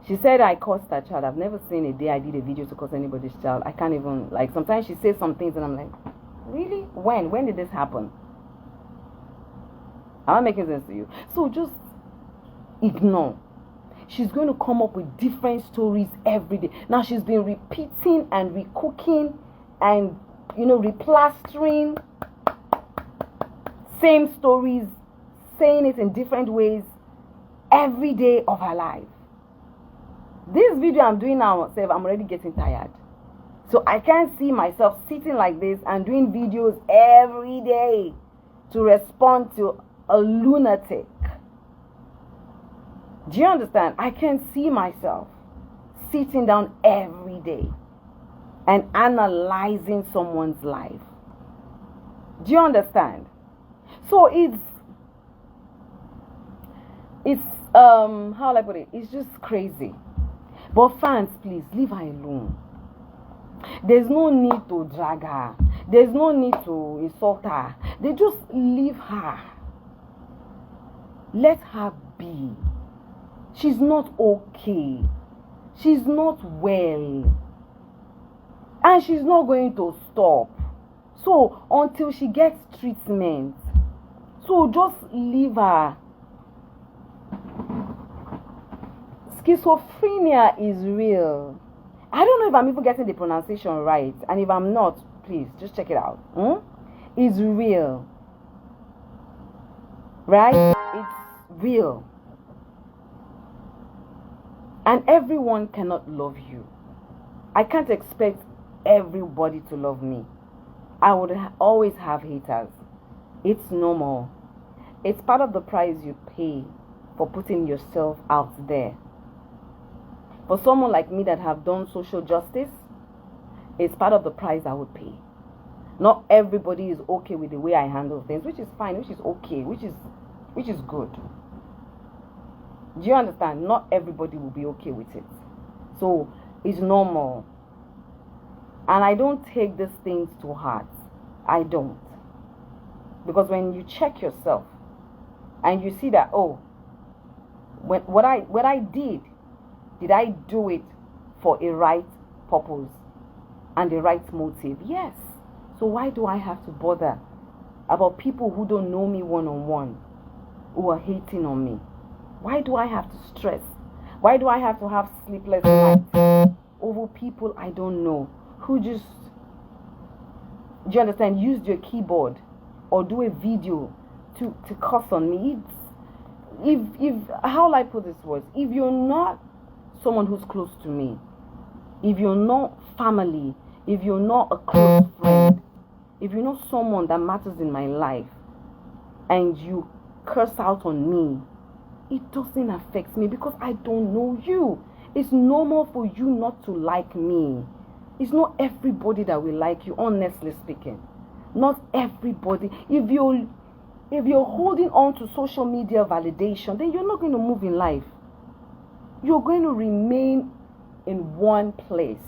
She said I cursed her child. I've never seen a day I did a video to curse anybody's child. I can't even, like, sometimes she says some things and I'm like, really? When did this happen? I'm not making sense to you. So just ignore. She's going to come up with different stories every day. Now she's been repeating and recooking and, replastering same stories, saying it in different ways every day of her life. This video I'm doing now, I'm already getting tired. So I can't see myself sitting like this and doing videos every day to respond to a lunatic. Do you understand? I can't see myself sitting down every day and analyzing someone's life. Do you understand? So it's how will I put it? It's just crazy. But fans, please leave her alone. There's no need to drag her. There's no need to insult her. They just leave her. Let her be. She's not okay. She's not well. And she's not going to stop. So until she gets treatment. So just leave her. Schizophrenia is real. I don't know if I'm even getting the pronunciation right. And if I'm not, please, just check it out. It's real. Right? It's real. And everyone cannot love you. I can't expect everybody to love me. I would always have haters. It's normal. It's part of the price you pay for putting yourself out there. For someone like me that have done social justice, it's part of the price I would pay. Not everybody is okay with the way I handle things, which is fine, which is okay, which is good. Do you understand? Not everybody will be okay with it. So it's normal. And I don't take these things to heart. I don't. Because when you check yourself and you see that, what I did I do it for a right purpose and the right motive? Yes. So why do I have to bother about people who don't know me one-on-one, who are hating on me? Why do I have to stress? Why do I have to have sleepless nights over people I don't know, who just, do you understand, used your keyboard or do a video to curse on me? If how will I put this words? If you're not someone who's close to me, if you're not family, if you're not a close friend, if you're not someone that matters in my life, and you curse out on me, it doesn't affect me because I don't know you. It's normal for you not to like me. It's not everybody that will like you, honestly speaking. Not everybody. If you're holding on to social media validation, then you're not going to move in life. You're going to remain in one place.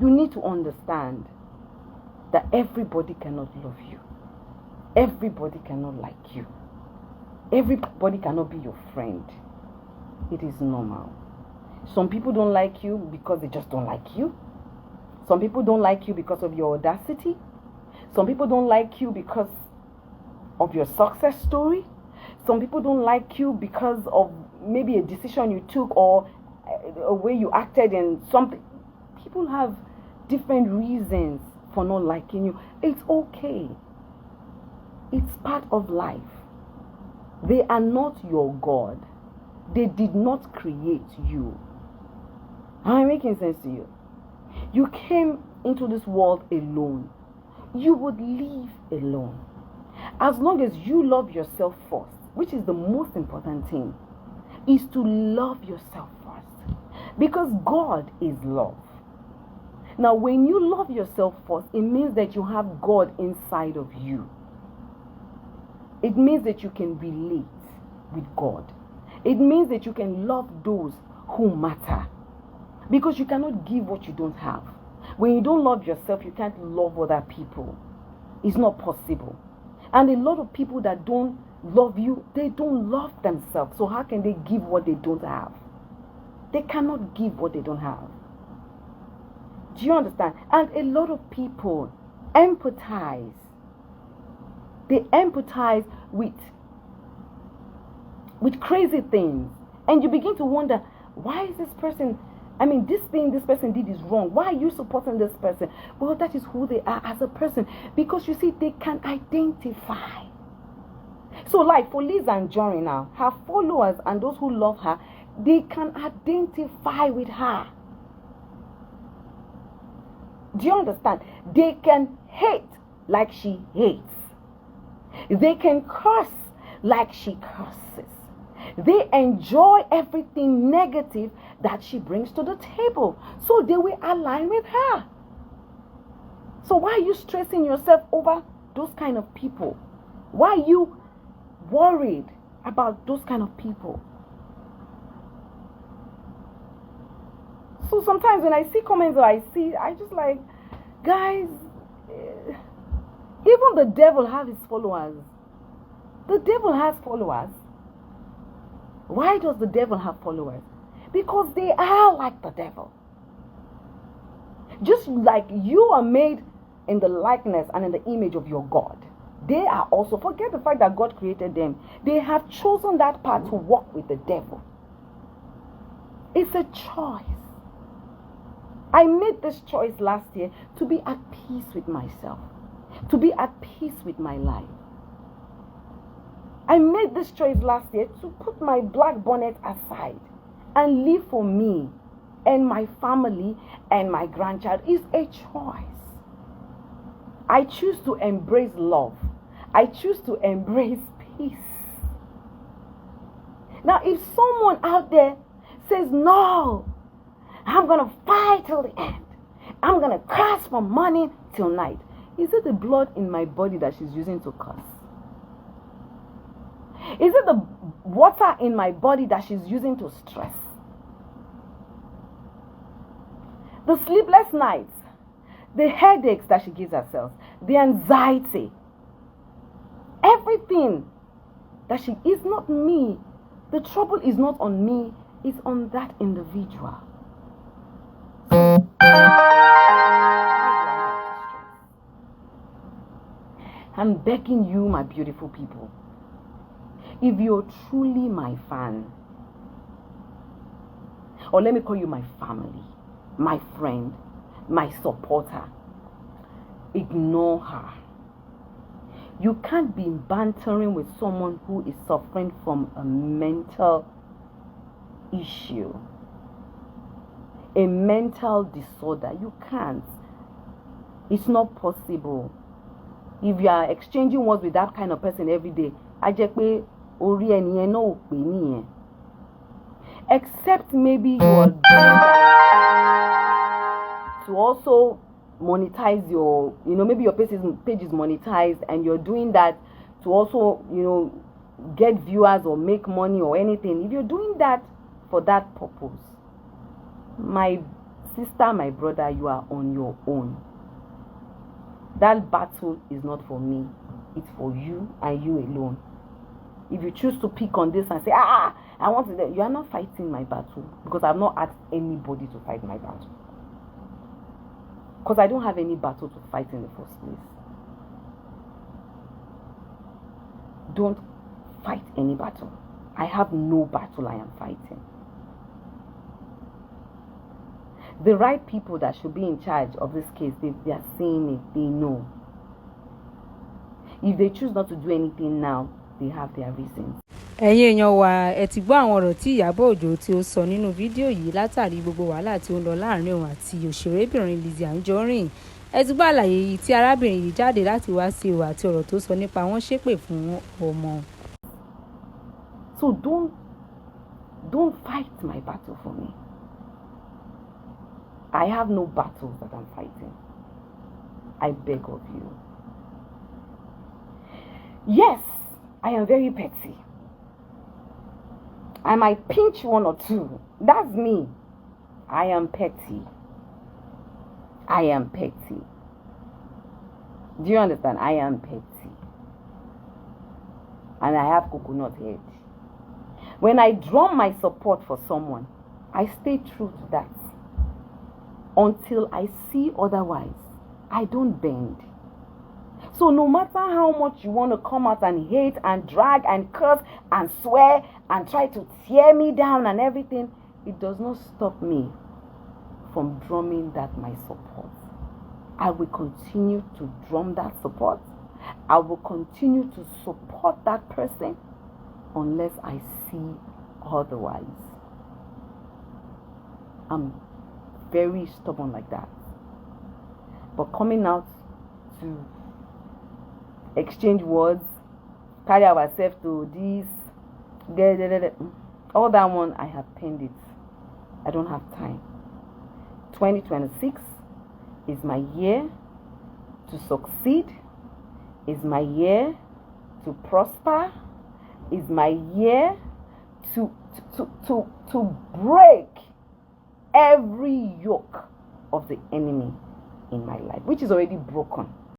You need to understand that everybody cannot love you. Everybody cannot like you. Everybody cannot be your friend. It is normal. Some people don't like you because they just don't like you. Some people don't like you because of your audacity. Some people don't like you because of your success story. Some people don't like you because of maybe a decision you took or a way you acted in something. People have different reasons for not liking you. It's okay. It's part of life. They are not your God. They did not create you. Am I making sense to you? You came into this world alone. You would leave alone. As long as you love yourself first, which is the most important thing, is to love yourself first. Because God is love. Now, when you love yourself first, it means that you have God inside of you. It means that you can relate with God. It means that you can love those who matter. Because you cannot give what you don't have. When you don't love yourself, you can't love other people. It's not possible. And a lot of people that don't love you, they don't love themselves. So how can they give what they don't have? They cannot give what they don't have. Do you understand? And a lot of people empathize. They empathize with crazy things. And you begin to wonder, why is this person, this thing this person did is wrong. Why are you supporting this person? Well, that is who they are as a person. Because you see, they can identify. So like for Liz Anjorin now, her followers and those who love her, they can identify with her. Do you understand? They can hate like she hates. They can curse like she curses. They enjoy everything negative that she brings to the table. So they will align with her. So why are you stressing yourself over those kind of people? Why are you worried about those kind of people? So sometimes when I see comments or I just like, guys, even the devil has his followers. The devil has followers. Why does the devil have followers? Because they are like the devil. Just like you are made in the likeness and in the image of your God, they are also, forget the fact that God created them, they have chosen that path to walk with the devil. It's a choice. I made this choice last year to be at peace with myself, to be at peace with my life. I made this choice last year to put my black bonnet aside and live for me and my family and my grandchild. It's a choice. I choose to embrace love. I choose to embrace peace. Now, if someone out there says, no, I'm going to fight till the end, I'm going to curse from morning till night, is it the blood in my body that she's using to curse? Is it the water in my body that she's using to stress? The sleepless nights, the headaches that she gives herself, the anxiety, everything that she is not me. The trouble is not on me, it's on that individual. I'm begging you, my beautiful people, if you're truly my fan, or let me call you my family, my friend, my supporter, ignore her. You can't be bantering with someone who is suffering from a mental issue, a mental disorder. You can't. It's not possible. If you are exchanging words with that kind of person every day, except maybe you are doing that to also monetize your, maybe your page is monetized and you're doing that to also, get viewers or make money or anything. If you're doing that for that purpose, my sister, my brother, you are on your own. That battle is not for me. It's for you and you alone. If you choose to pick on this and say, I want to, you are not fighting my battle, because I've not asked anybody to fight my battle. Because I don't have any battle to fight in the first place. Don't fight any battle. I have no battle I am fighting. The right people that should be in charge of this case, they are saying it, they know. If they choose not to do anything now, they have their reasons. ẹ̀yin èèyàn wa ẹ ti gbọ́ àwọn ọ̀rọ̀ tí Ìyábọ̀ Òjó tí ó sọ nínú fídíò yìí látàrí gbogbo wàhálà tí ó ń lọ láàrin òun àti òṣèrébìnrin Lizzy Anjorin. Ẹ ti gbọ́ àlàyé yìí tí arábìnrin yìí jáde láti wá sí ìwà àti ọ̀rọ̀ tó sọ nípa wọn ṣépè fún ọmọ. So don't fight my battle for me. I have no battles that I'm fighting. I beg of you. Yes, I am very petty. I might pinch one or two. That's me. I am petty. I am petty. Do you understand? I am petty. And I have coconut head. When I drum my support for someone, I stay true to that. Until I see otherwise, I don't bend. So no matter how much you want to come out and hate and drag and curse and swear and try to tear me down and everything, it does not stop me from drumming that my support. I will continue to drum that support. I will continue to support that person unless I see otherwise. I'm very stubborn like that. But coming out to exchange words, carry ourselves to this, all that one, I have penned it. I don't have time. 2026 is my year to succeed, is my year to prosper, is my year to break every yoke of the enemy in my life, which is already broken.